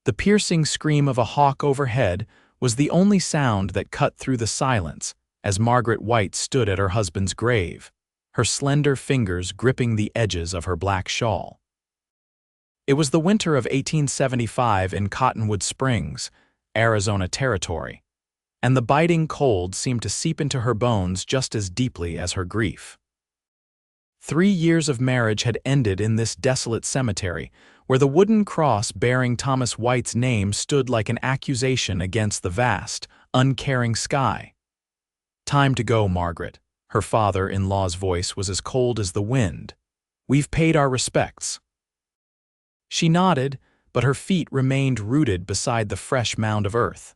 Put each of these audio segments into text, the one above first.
The piercing scream of a hawk overhead was the only sound that cut through the silence as Margaret White stood at her husband's grave, her slender fingers gripping the edges of her black shawl. It was the winter of 1875 in Cottonwood Springs, Arizona Territory, and the biting cold seemed to seep into her bones just as deeply as her grief. 3 years of marriage had ended in this desolate cemetery, where the wooden cross bearing Thomas White's name stood like an accusation against the vast, uncaring sky. "Time to go, Margaret." Her father-in-law's voice was as cold as the wind. "We've paid our respects." She nodded, but her feet remained rooted beside the fresh mound of earth.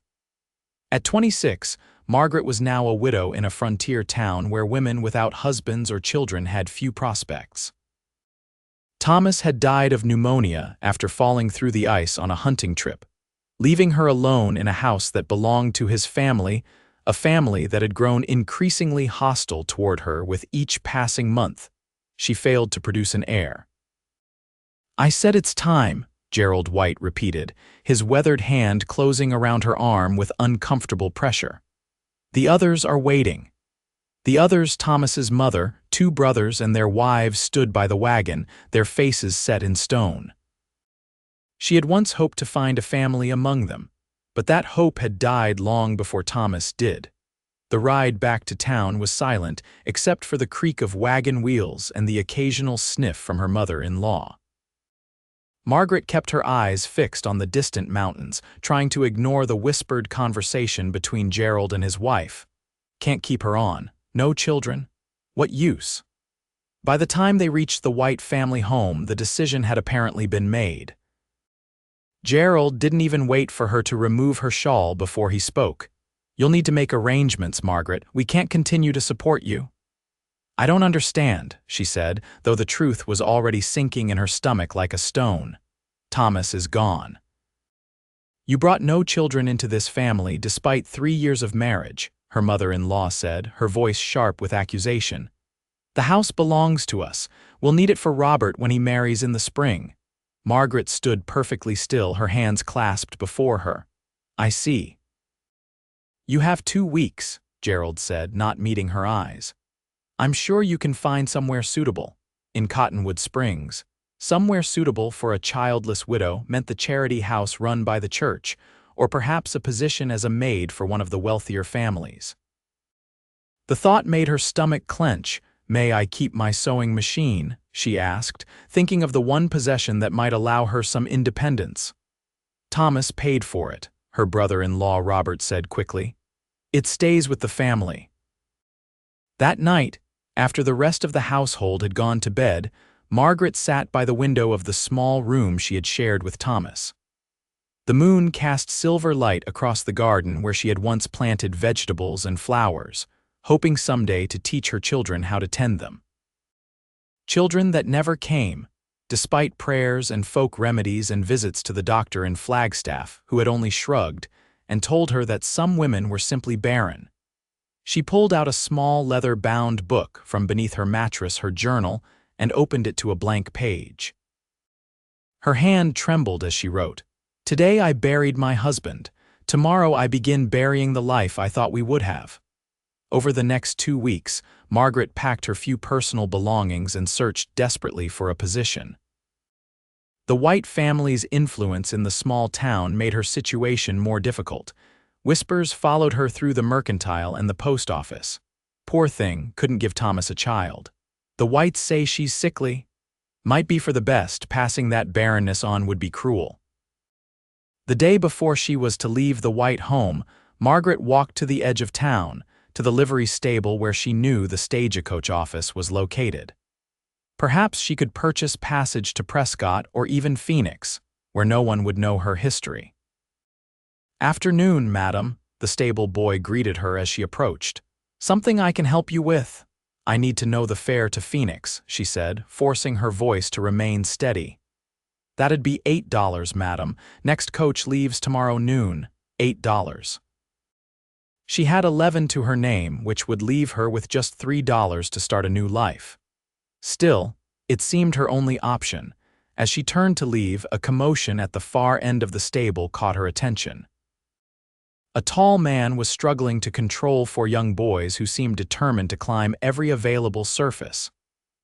At 26, Margaret was now a widow in a frontier town where women without husbands or children had few prospects. Thomas had died of pneumonia after falling through the ice on a hunting trip, leaving her alone in a house that belonged to his family, a family that had grown increasingly hostile toward her with each passing month. She failed to produce an heir. "I said it's time," Gerald White repeated, his weathered hand closing around her arm with uncomfortable pressure. "The others are waiting." The others, Thomas's mother, 2 brothers, and their wives stood by the wagon, their faces set in stone. She had once hoped to find a family among them, but that hope had died long before Thomas did. The ride back to town was silent, except for the creak of wagon wheels and the occasional sniff from her mother-in-law. Margaret kept her eyes fixed on the distant mountains, trying to ignore the whispered conversation between Gerald and his wife. Can't keep her on. No children. What use? By the time they reached the White family home, the decision had apparently been made. Gerald didn't even wait for her to remove her shawl before he spoke. "You'll need to make arrangements, Margaret. We can't continue to support you." "I don't understand," she said, though the truth was already sinking in her stomach like a stone. "Thomas is gone. You brought no children into this family despite 3 years of marriage," her mother-in-law said, her voice sharp with accusation. "The house belongs to us. We'll need it for Robert when he marries in the spring." Margaret stood perfectly still, her hands clasped before her. "I see." "You have 2 weeks," Gerald said, not meeting her eyes. "I'm sure you can find somewhere suitable. In Cottonwood Springs. Somewhere suitable for a childless widow meant the charity house run by the church, or perhaps a position as a maid for one of the wealthier families. The thought made her stomach clench. "May I keep my sewing machine?" she asked, thinking of the one possession that might allow her some independence. "Thomas paid for it," her brother-in-law Robert said quickly. "It stays with the family." That night, after the rest of the household had gone to bed, Margaret sat by the window of the small room she had shared with Thomas. The moon cast silver light across the garden where she had once planted vegetables and flowers, hoping someday to teach her children how to tend them. Children that never came, despite prayers and folk remedies and visits to the doctor in Flagstaff, who had only shrugged and told her that some women were simply barren. She pulled out a small leather-bound book from beneath her mattress, her journal, and opened it to a blank page. Her hand trembled as she wrote, "Today I buried my husband. Tomorrow I begin burying the life I thought we would have." Over the next 2 weeks, Margaret packed her few personal belongings and searched desperately for a position. The White family's influence in the small town made her situation more difficult. Whispers followed her through the mercantile and the post office. "Poor thing, couldn't give Thomas a child. The Whites say she's sickly. Might be for the best, passing that barrenness on would be cruel." The day before she was to leave the White home, Margaret walked to the edge of town, to the livery stable where she knew the stagecoach office was located. Perhaps she could purchase passage to Prescott or even Phoenix, where no one would know her history. "Afternoon, madam," the stable boy greeted her as she approached. "Something I can help you with?" "I need to know the fare to Phoenix," she said, forcing her voice to remain steady. "That'd be $8, madam. Next coach leaves tomorrow noon. $8. She had 11 to her name, which would leave her with just $3 to start a new life. Still, it seemed her only option, As she turned to leave, a commotion at the far end of the stable caught her attention. A tall man was struggling to control four young boys who seemed determined to climb every available surface.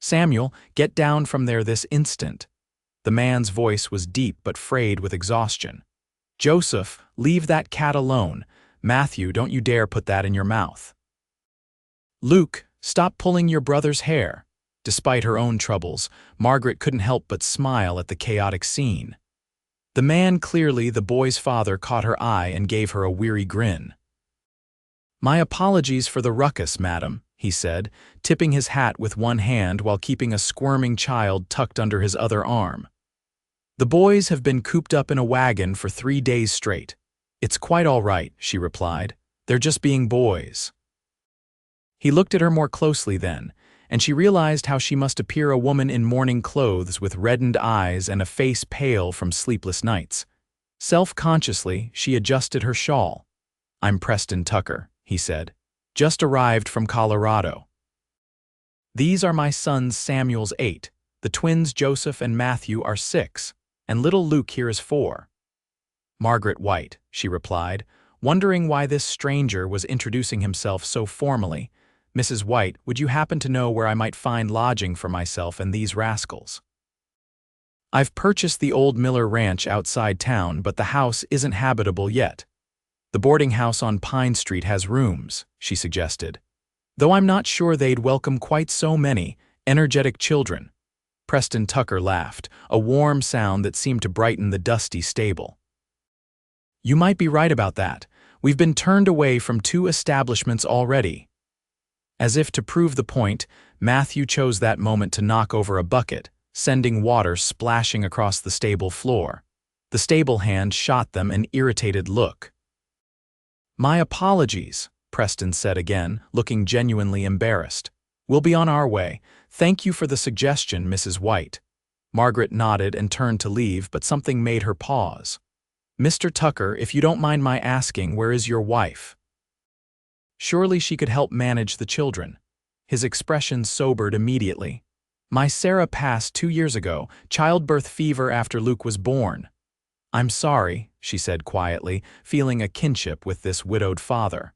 "Samuel, get down from there this instant." The man's voice was deep but frayed with exhaustion. "Joseph, leave that cat alone. Matthew, don't you dare put that in your mouth." "Luke, stop pulling your brother's hair." Despite her own troubles, Margaret couldn't help but smile at the chaotic scene. The man, clearly the boy's father, caught her eye and gave her a weary grin. "My apologies for the ruckus, madam," he said, tipping his hat with one hand while keeping a squirming child tucked under his other arm. "The boys have been cooped up in a wagon for 3 days straight." "It's quite all right," she replied. "They're just being boys." He looked at her more closely then, and she realized how she must appear a woman in mourning clothes with reddened eyes and a face pale from sleepless nights. Self-consciously, she adjusted her shawl. "I'm Preston Tucker," he said. "Just arrived from Colorado. These are my sons. Samuel's 8, the twins Joseph and Matthew are 6, and little Luke here is 4. "Margaret White," she replied, wondering why this stranger was introducing himself so formally. "Mrs. White, would you happen to know where I might find lodging for myself and these rascals?" "I've purchased the old Miller Ranch outside town, but the house isn't habitable yet. The boarding house on Pine Street has rooms," she suggested. "Though I'm not sure they'd welcome quite so many energetic children." Preston Tucker laughed, a warm sound that seemed to brighten the dusty stable. "You might be right about that. We've been turned away from 2 establishments already." As if to prove the point, Matthew chose that moment to knock over a bucket, sending water splashing across the stable floor. The stable hand shot them an irritated look. "My apologies," Preston said again, looking genuinely embarrassed. "We'll be on our way. Thank you for the suggestion, Mrs. White." Margaret nodded and turned to leave, but something made her pause. "Mr. Tucker, if you don't mind my asking, where is your wife?" Surely she could help manage the children. His expression sobered immediately. "My Sarah passed 2 years ago, childbirth fever after Luke was born." "I'm sorry," she said quietly, feeling a kinship with this widowed father.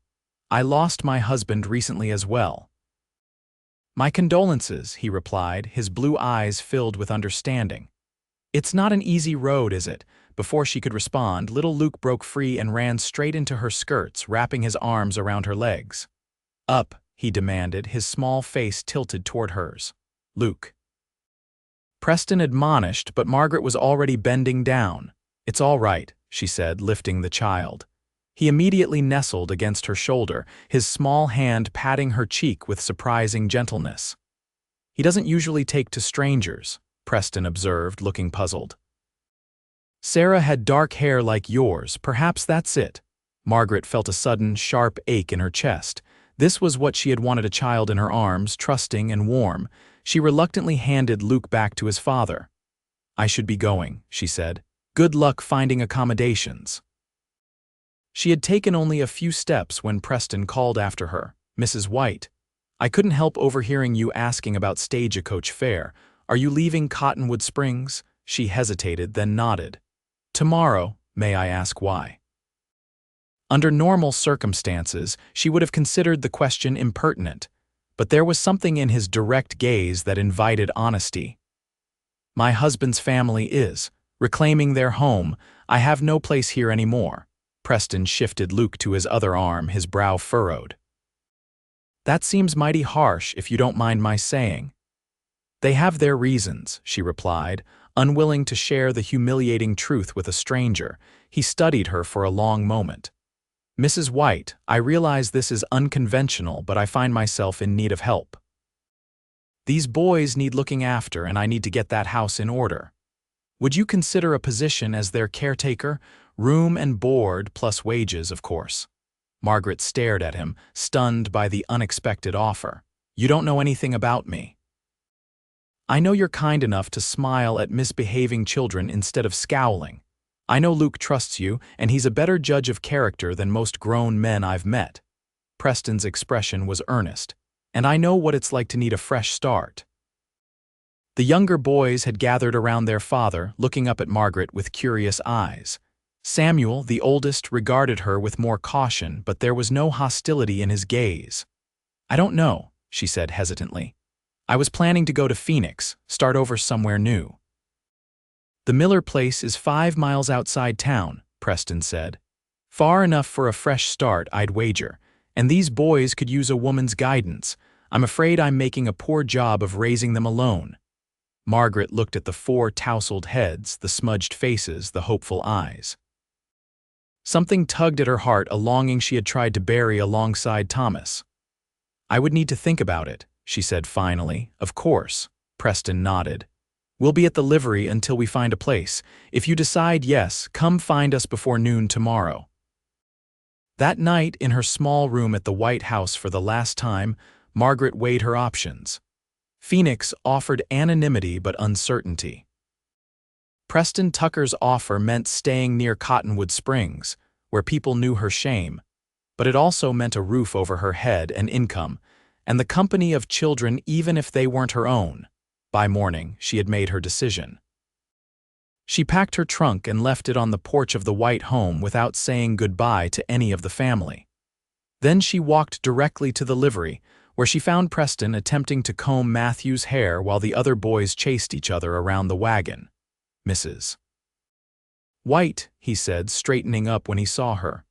"I lost my husband recently as well." "My condolences," he replied, his blue eyes filled with understanding. "It's not an easy road, is it?" Before she could respond, little Luke broke free and ran straight into her skirts, wrapping his arms around her legs. "Up," he demanded, his small face tilted toward hers. "Luke." Preston admonished, but Margaret was already bending down. "It's all right," she said, lifting the child. He immediately nestled against her shoulder, his small hand patting her cheek with surprising gentleness. "He doesn't usually take to strangers," Preston observed, looking puzzled. "Sarah had dark hair like yours, perhaps that's it." Margaret felt a sudden, sharp ache in her chest. This was what she had wanted: a child in her arms, trusting and warm. She reluctantly handed Luke back to his father. "I should be going," she said. "Good luck finding accommodations." She had taken only a few steps when Preston called after her. "Mrs. White, I couldn't help overhearing you asking about stagecoach fare. Are you leaving Cottonwood Springs?" She hesitated, then nodded. "Tomorrow. May I ask why?" Under normal circumstances, she would have considered the question impertinent, but there was something in his direct gaze that invited honesty. "My husband's family is reclaiming their home. I have no place here anymore." Preston shifted Luke to his other arm, his brow furrowed. "That seems mighty harsh, if you don't mind my saying." "They have their reasons," she replied, unwilling to share the humiliating truth with a stranger. He studied her for a long moment. "Mrs. White, I realize this is unconventional, but I find myself in need of help. These boys need looking after, and I need to get that house in order. Would you consider a position as their caretaker? Room and board, plus wages, of course." Margaret stared at him, stunned by the unexpected offer. "You don't know anything about me." "I know you're kind enough to smile at misbehaving children instead of scowling. I know Luke trusts you, and he's a better judge of character than most grown men I've met." Preston's expression was earnest. "And I know what it's like to need a fresh start." The younger boys had gathered around their father, looking up at Margaret with curious eyes. Samuel, the oldest, regarded her with more caution, but there was no hostility in his gaze. "I don't know," she said hesitantly. "I was planning to go to Phoenix, start over somewhere new." "The Miller place is 5 miles outside town," Preston said. "Far enough for a fresh start, I'd wager, and these boys could use a woman's guidance. I'm afraid I'm making a poor job of raising them alone." Margaret looked at the 4 tousled heads, the smudged faces, the hopeful eyes. Something tugged at her heart, a longing she had tried to bury alongside Thomas. "I would need to think about it," she said finally. "Of course," Preston nodded. "We'll be at the livery until we find a place. If you decide yes, come find us before noon tomorrow." That night, in her small room at the White House for the last time, Margaret weighed her options. Phoenix offered anonymity but uncertainty. Preston Tucker's offer meant staying near Cottonwood Springs, where people knew her shame, but it also meant a roof over her head and income, and the company of children even if they weren't her own. By morning, she had made her decision. She packed her trunk and left it on the porch of the White home without saying goodbye to any of the family. Then she walked directly to the livery, where she found Preston attempting to comb Matthew's hair while the other boys chased each other around the wagon. "Mrs. White," he said, straightening up when he saw her.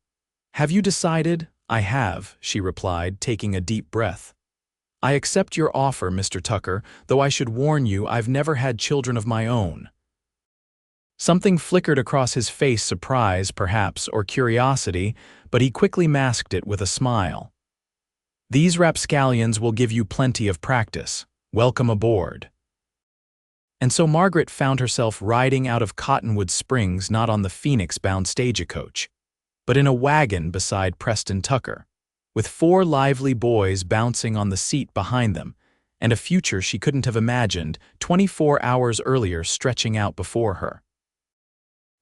"Have you decided?" "I have," she replied, taking a deep breath. "I accept your offer, Mr. Tucker, though I should warn you I've never had children of my own." Something flickered across his face, surprise, perhaps, or curiosity, but he quickly masked it with a smile. "These rapscallions will give you plenty of practice. Welcome aboard." And so Margaret found herself riding out of Cottonwood Springs not on the Phoenix-bound stagecoach, but in a wagon beside Preston Tucker, with 4 lively boys bouncing on the seat behind them, and a future she couldn't have imagined 24 hours earlier stretching out before her.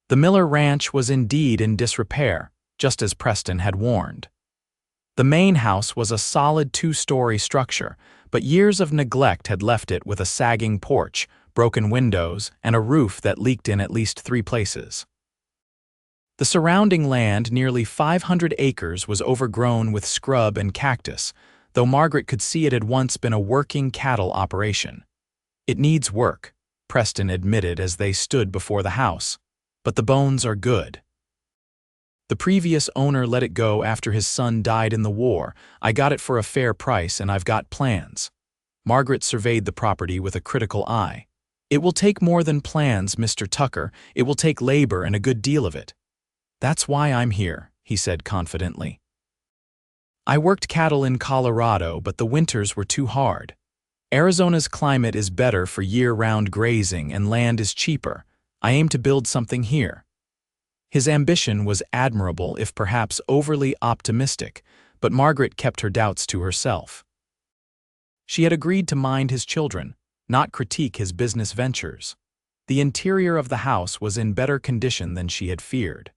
The Miller Ranch was indeed in disrepair, just as Preston had warned. The main house was a solid 2-story structure, but years of neglect had left it with a sagging porch, broken windows, and a roof that leaked in at least 3 places. The surrounding land, nearly 500 acres, was overgrown with scrub and cactus, though Margaret could see it had once been a working cattle operation. "It needs work," Preston admitted as they stood before the house, "but the bones are good. The previous owner let it go after his son died in the war. I got it for a fair price, and I've got plans." Margaret surveyed the property with a critical eye. "It will take more than plans, Mr. Tucker. It will take labor and a good deal of it." "That's why I'm here," he said confidently. "I worked cattle in Colorado, but the winters were too hard. Arizona's climate is better for year-round grazing and land is cheaper. I aim to build something here." His ambition was admirable, if perhaps overly optimistic, but Margaret kept her doubts to herself. She had agreed to mind his children, not critique his business ventures. The interior of the house was in better condition than she had feared.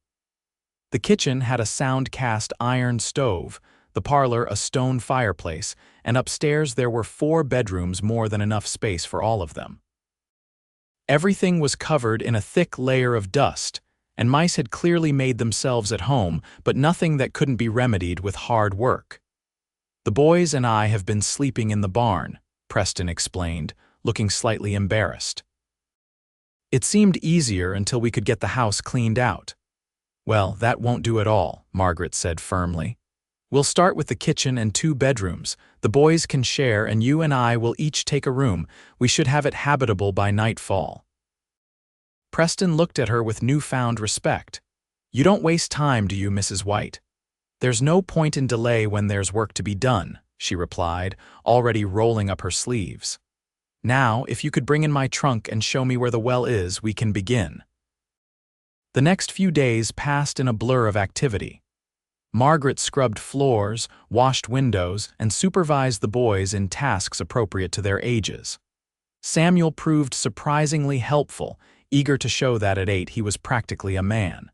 The kitchen had a sound cast iron stove, the parlor a stone fireplace, and upstairs there were 4 bedrooms, more than enough space for all of them. Everything was covered in a thick layer of dust, and mice had clearly made themselves at home, but nothing that couldn't be remedied with hard work. "The boys and I have been sleeping in the barn," Preston explained, looking slightly embarrassed. "It seemed easier until we could get the house cleaned out." "Well, that won't do at all," Margaret said firmly. "We'll start with the kitchen and 2 bedrooms. The boys can share, and you and I will each take a room. We should have it habitable by nightfall." Preston looked at her with newfound respect. "You don't waste time, do you, Mrs. White?" "There's no point in delay when there's work to be done," she replied, already rolling up her sleeves. "Now, if you could bring in my trunk and show me where the well is, we can begin." The next few days passed in a blur of activity. Margaret scrubbed floors, washed windows, and supervised the boys in tasks appropriate to their ages. Samuel proved surprisingly helpful, eager to show that at 8 he was practically a man.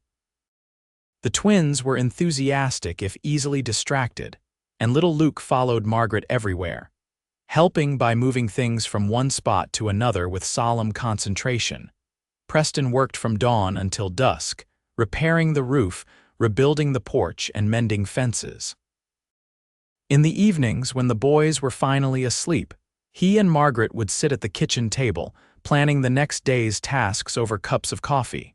The twins were enthusiastic if easily distracted, and little Luke followed Margaret everywhere. helping by moving things from one spot to another with solemn concentration. Preston worked from dawn until dusk, repairing the roof, rebuilding the porch, and mending fences. In the evenings, when the boys were finally asleep, he and Margaret would sit at the kitchen table, planning the next day's tasks over cups of coffee.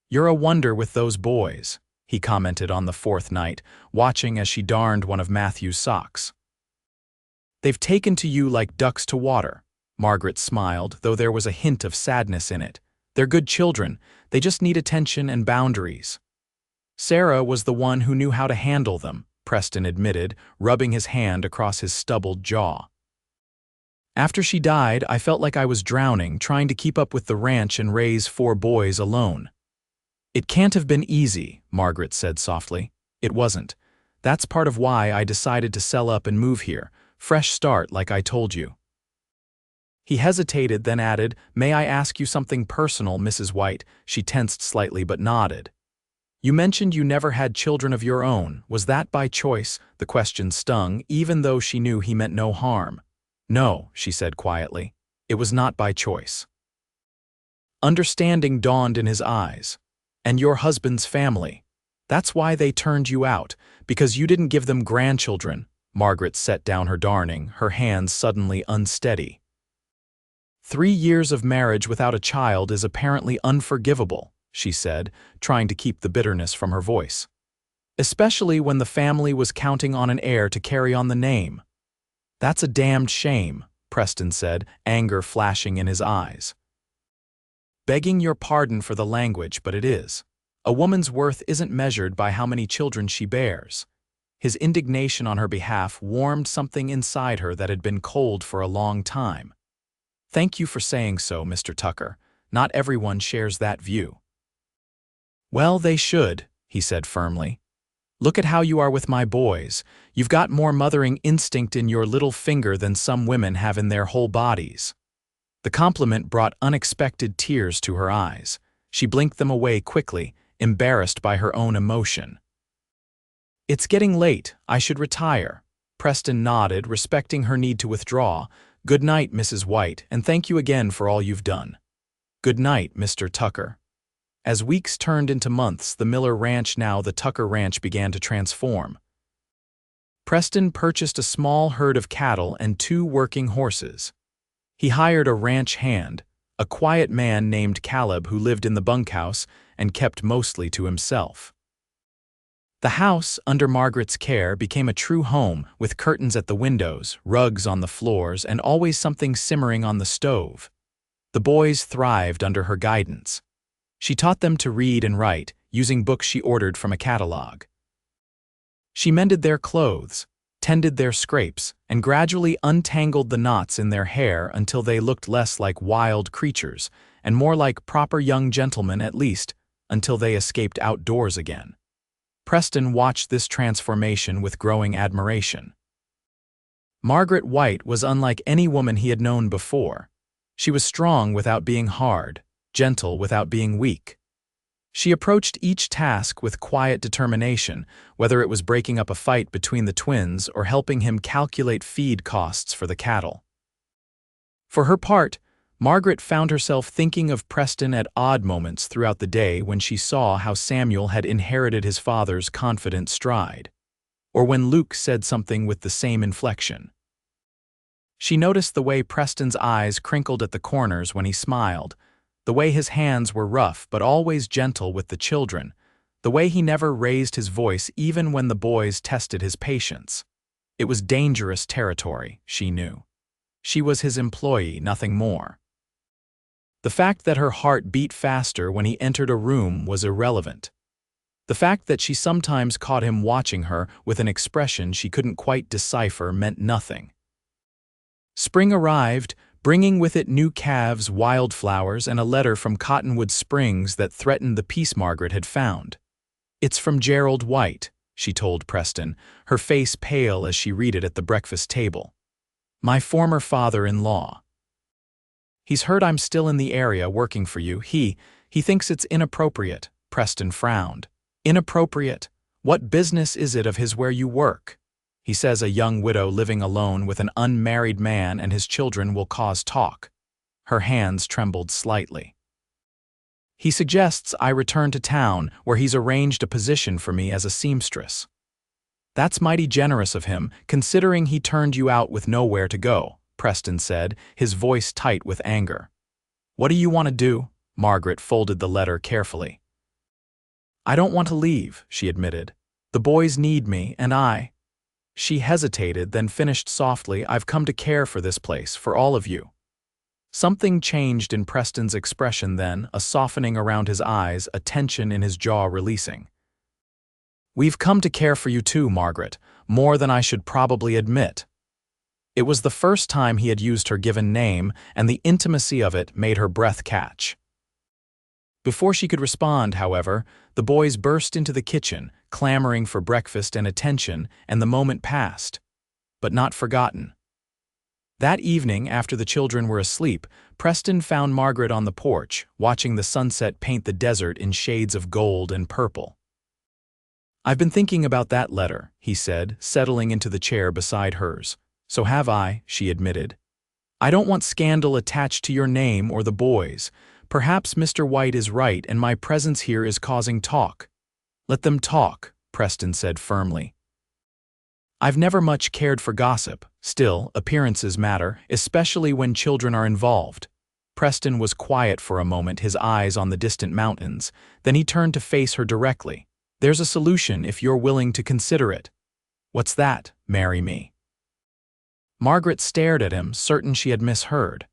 "You're a wonder with those boys," he commented on the fourth night, watching as she darned one of Matthew's socks. "They've taken to you like ducks to water." Margaret smiled, though there was a hint of sadness in it. "They're good children, they just need attention and boundaries." "Sarah was the one who knew how to handle them," Preston admitted, rubbing his hand across his stubbled jaw. "After she died, I felt like I was drowning, trying to keep up with the ranch and raise 4 boys alone." "It can't have been easy," Margaret said softly. "It wasn't. That's part of why I decided to sell up and move here. Fresh start, like I told you." He hesitated, then added, "May I ask you something personal, Mrs. White?" She tensed slightly but nodded. "You mentioned you never had children of your own. Was that by choice?" The question stung, even though she knew he meant no harm. "No," she said quietly. "It was not by choice." Understanding dawned in his eyes. "And your husband's family. That's why they turned you out, because you didn't give them grandchildren." Margaret set down her darning, her hands suddenly unsteady. 3 years of marriage without a child is apparently unforgivable," she said, trying to keep the bitterness from her voice. "Especially when the family was counting on an heir to carry on the name." "That's a damned shame," Preston said, anger flashing in his eyes. "Begging your pardon for the language, but it is. A woman's worth isn't measured by how many children she bears." His indignation on her behalf warmed something inside her that had been cold for a long time. "Thank you for saying so, Mr. Tucker. Not everyone shares that view." "Well, they should," he said firmly. "Look at how you are with my boys. You've got more mothering instinct in your little finger than some women have in their whole bodies." The compliment brought unexpected tears to her eyes. She blinked them away quickly, embarrassed by her own emotion. "It's getting late. I should retire." Preston nodded, respecting her need to withdraw. "Good night, Mrs. White, and thank you again for all you've done." "Good night, Mr. Tucker." As weeks turned into months, the Miller Ranch, now the Tucker Ranch, began to transform. Preston purchased a small herd of cattle and 2 working horses. He hired a ranch hand, a quiet man named Caleb who lived in the bunkhouse and kept mostly to himself. The house, under Margaret's care, became a true home, with curtains at the windows, rugs on the floors, and always something simmering on the stove. The boys thrived under her guidance. She taught them to read and write, using books she ordered from a catalog. She mended their clothes, tended their scrapes, and gradually untangled the knots in their hair until they looked less like wild creatures, and more like proper young gentlemen, at least, until they escaped outdoors again. Preston watched this transformation with growing admiration. Margaret White was unlike any woman he had known before. She was strong without being hard, gentle without being weak. She approached each task with quiet determination, whether it was breaking up a fight between the twins or helping him calculate feed costs for the cattle. For her part, Margaret found herself thinking of Preston at odd moments throughout the day when she saw how Samuel had inherited his father's confident stride, or when Luke said something with the same inflection. She noticed the way Preston's eyes crinkled at the corners when he smiled, the way his hands were rough but always gentle with the children, the way he never raised his voice even when the boys tested his patience. It was dangerous territory, she knew. She was his employee, nothing more. The fact that her heart beat faster when he entered a room was irrelevant. The fact that she sometimes caught him watching her with an expression she couldn't quite decipher meant nothing. Spring arrived, bringing with it new calves, wildflowers, and a letter from Cottonwood Springs that threatened the peace Margaret had found. "It's from Gerald White," she told Preston, her face pale as she read it at the breakfast table. "My former father-in-law. He's heard I'm still in the area working for you. He thinks it's inappropriate." Preston frowned. "Inappropriate? What business is it of his where you work?" He says a young widow living alone with an unmarried man and his children will cause talk. Her hands trembled slightly. He suggests I return to town where he's arranged a position for me as a seamstress. That's mighty generous of him, considering he turned you out with nowhere to go, Preston said, his voice tight with anger. What do you want to do? Margaret folded the letter carefully. I don't want to leave, she admitted. The boys need me, and I. She hesitated, then finished softly, I've come to care for this place, for all of you. Something changed in Preston's expression then, a softening around his eyes, a tension in his jaw releasing. We've come to care for you too, Margaret, more than I should probably admit. It was the first time he had used her given name, and the intimacy of it made her breath catch. Before she could respond, however, the boys burst into the kitchen, clamoring for breakfast and attention, and the moment passed, but not forgotten. That evening, after the children were asleep, Preston found Margaret on the porch, watching the sunset paint the desert in shades of gold and purple. I've been thinking about that letter, he said, settling into the chair beside hers. So have I, she admitted. I don't want scandal attached to your name or the boys. Perhaps Mr. White is right and my presence here is causing talk. Let them talk, Preston said firmly. I've never much cared for gossip. Still, appearances matter, especially when children are involved. Preston was quiet for a moment, his eyes on the distant mountains. Then he turned to face her directly. There's a solution if you're willing to consider it. What's that? Marry me. Margaret stared at him, certain she had misheard.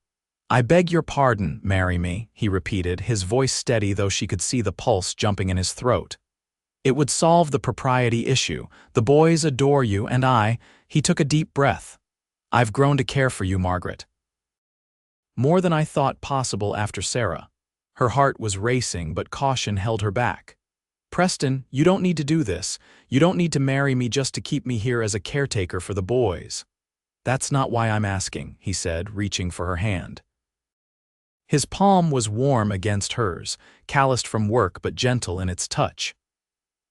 I beg your pardon, marry me, he repeated, his voice steady though she could see the pulse jumping in his throat. It would solve the propriety issue. The boys adore you, and he took a deep breath. I've grown to care for you, Margaret. More than I thought possible after Sarah. Her heart was racing, but caution held her back. Preston, you don't need to do this. You don't need to marry me just to keep me here as a caretaker for the boys. That's not why I'm asking, he said, reaching for her hand. His palm was warm against hers, calloused from work but gentle in its touch.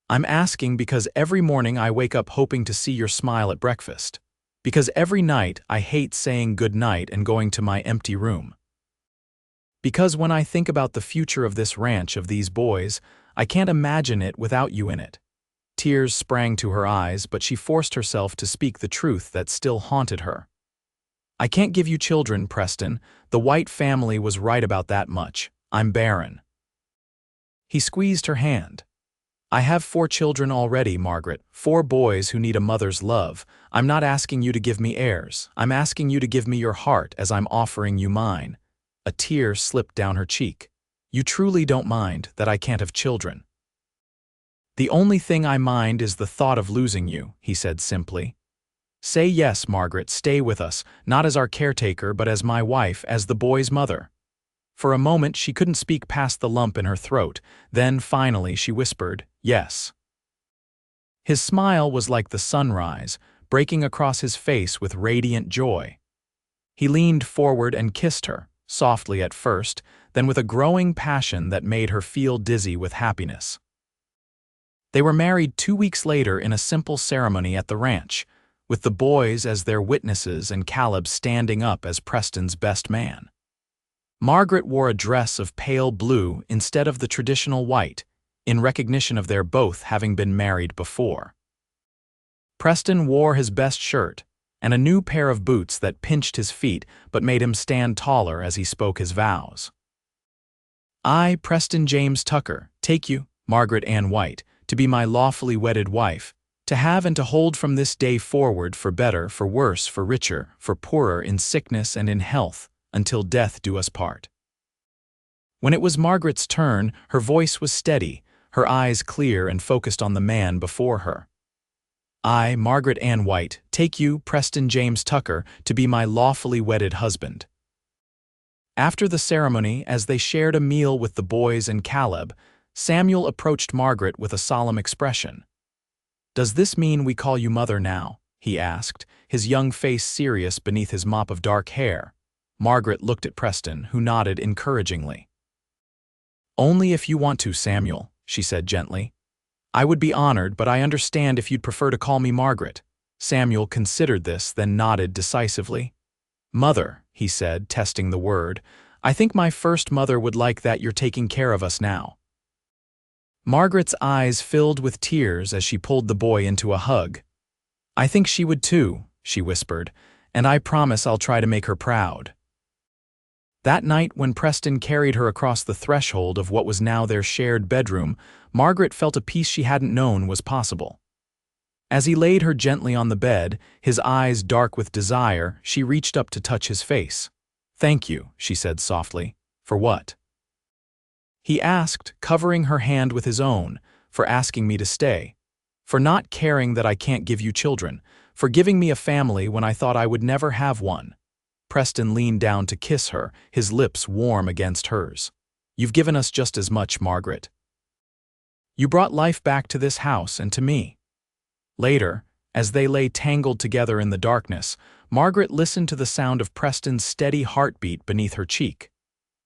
I'm asking because every morning I wake up hoping to see your smile at breakfast. Because every night I hate saying good night and going to my empty room. Because when I think about the future of this ranch, of these boys, I can't imagine it without you in it. Tears sprang to her eyes, but she forced herself to speak the truth that still haunted her. I can't give you children, Preston. The White family was right about that much. I'm barren. He squeezed her hand. I have 4 children already, Margaret, 4 boys who need a mother's love. I'm not asking you to give me heirs. I'm asking you to give me your heart as I'm offering you mine. A tear slipped down her cheek. You truly don't mind that I can't have children. The only thing I mind is the thought of losing you, he said simply. Say yes, Margaret, stay with us, not as our caretaker but as my wife, as the boy's mother. For a moment she couldn't speak past the lump in her throat, then finally she whispered, yes. His smile was like the sunrise, breaking across his face with radiant joy. He leaned forward and kissed her, softly at first, then with a growing passion that made her feel dizzy with happiness. They were married 2 weeks later in a simple ceremony at the ranch, with the boys as their witnesses and Caleb standing up as Preston's best man. Margaret wore a dress of pale blue instead of the traditional white, in recognition of their both having been married before. Preston wore his best shirt and a new pair of boots that pinched his feet but made him stand taller as he spoke his vows. I, Preston James Tucker, take you, Margaret Ann White, to be my lawfully wedded wife, to have and to hold from this day forward for better, for worse, for richer, for poorer, in sickness and in health, until death do us part. When it was Margaret's turn, her voice was steady, her eyes clear and focused on the man before her. I, Margaret Ann White, take you, Preston James Tucker, to be my lawfully wedded husband. After the ceremony, as they shared a meal with the boys and Caleb, Samuel approached Margaret with a solemn expression. Does this mean we call you mother now? He asked, his young face serious beneath his mop of dark hair. Margaret looked at Preston, who nodded encouragingly. Only if you want to, Samuel, she said gently. I would be honored, but I understand if you'd prefer to call me Margaret. Samuel considered this, then nodded decisively. "Mother," he said, testing the word, "I think my first mother would like that you're taking care of us now." Margaret's eyes filled with tears as she pulled the boy into a hug. "I think she would too," she whispered, "and I promise I'll try to make her proud." That night, when Preston carried her across the threshold of what was now their shared bedroom, Margaret felt a peace she hadn't known was possible. As he laid her gently on the bed, his eyes dark with desire, she reached up to touch his face. "Thank you," she said softly. "For what?" He asked, covering her hand with his own, "For asking me to stay. For not caring that I can't give you children. For giving me a family when I thought I would never have one." Preston leaned down to kiss her, his lips warm against hers. "You've given us just as much, Margaret. You brought life back to this house and to me." Later, as they lay tangled together in the darkness, Margaret listened to the sound of Preston's steady heartbeat beneath her cheek.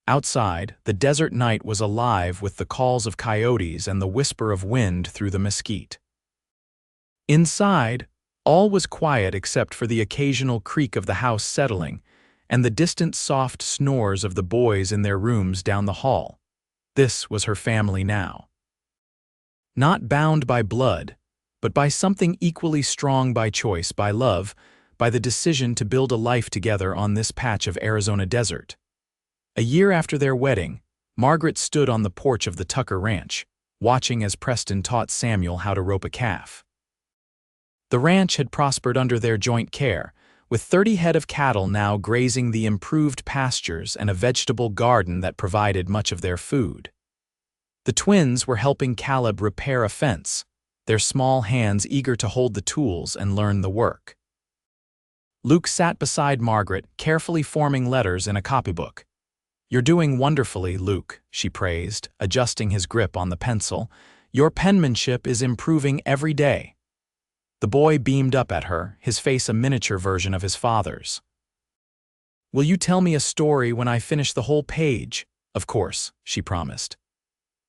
Outside, the desert night was alive with the calls of coyotes and the whisper of wind through the mesquite. Inside, all was quiet except for the occasional creak of the house settling and the distant soft snores of the boys in their rooms down the hall. This was her family now. Not bound by blood, but by something equally strong, by choice, by love, by the decision to build a life together on this patch of Arizona desert. A year after their wedding, Margaret stood on the porch of the Tucker ranch, watching as Preston taught Samuel how to rope a calf. The ranch had prospered under their joint care, with 30 head of cattle now grazing the improved pastures and a vegetable garden that provided much of their food. The twins were helping Caleb repair a fence, their small hands eager to hold the tools and learn the work. Luke sat beside Margaret, carefully forming letters in a copybook. "You're doing wonderfully, Luke," she praised, adjusting his grip on the pencil. "Your penmanship is improving every day." The boy beamed up at her, his face a miniature version of his father's. "Will you tell me a story when I finish the whole page?" "Of course," she promised.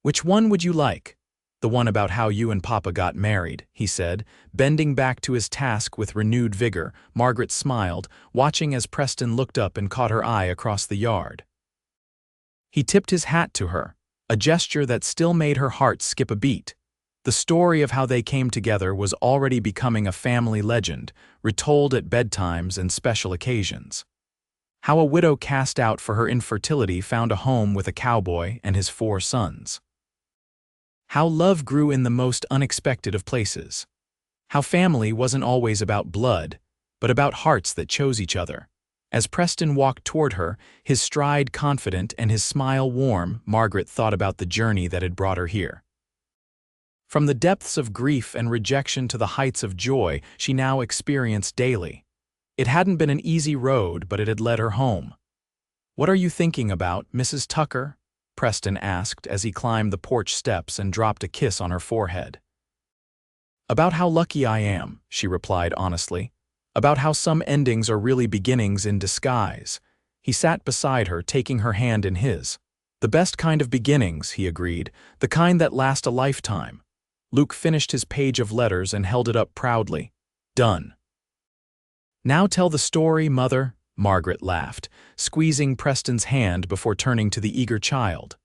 "Which one would you like?" "The one about how you and Papa got married," he said, bending back to his task with renewed vigor. Margaret smiled, watching as Preston looked up and caught her eye across the yard. He tipped his hat to her, a gesture that still made her heart skip a beat. The story of how they came together was already becoming a family legend, retold at bedtimes and special occasions. How a widow cast out for her infertility found a home with a cowboy and his 4 sons. How love grew in the most unexpected of places. How family wasn't always about blood, but about hearts that chose each other. As Preston walked toward her, his stride confident and his smile warm, Margaret thought about the journey that had brought her here. From the depths of grief and rejection to the heights of joy she now experienced daily. It hadn't been an easy road, but it had led her home. "What are you thinking about, Mrs. Tucker?" Preston asked as he climbed the porch steps and dropped a kiss on her forehead. "About how lucky I am," she replied honestly. "About how some endings are really beginnings in disguise." He sat beside her, taking her hand in his. "The best kind of beginnings," he agreed, "the kind that last a lifetime." Luke finished his page of letters and held it up proudly. "Done." "Now tell the story, Mother," Margaret laughed, squeezing Preston's hand before turning to the eager child.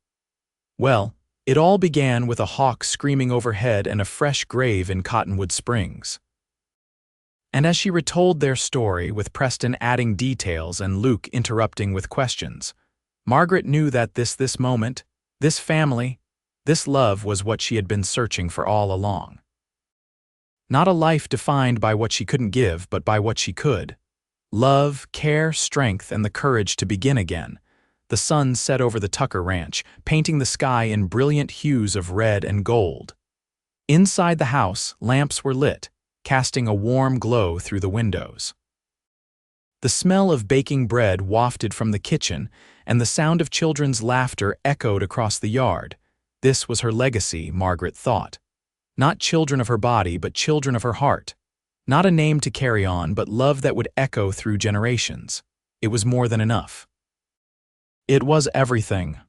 "Well, it all began with a hawk screaming overhead and a fresh grave in Cottonwood Springs." And as she retold their story, with Preston adding details and Luke interrupting with questions, Margaret knew that this moment, this family, this love was what she had been searching for all along. Not a life defined by what she couldn't give, but by what she could. Love, care, strength, and the courage to begin again. The sun set over the Tucker ranch, painting the sky in brilliant hues of red and gold. Inside the house, lamps were lit, casting a warm glow through the windows. The smell of baking bread wafted from the kitchen, and the sound of children's laughter echoed across the yard. This was her legacy, Margaret thought. Not children of her body, but children of her heart. Not a name to carry on, but love that would echo through generations. It was more than enough. It was everything,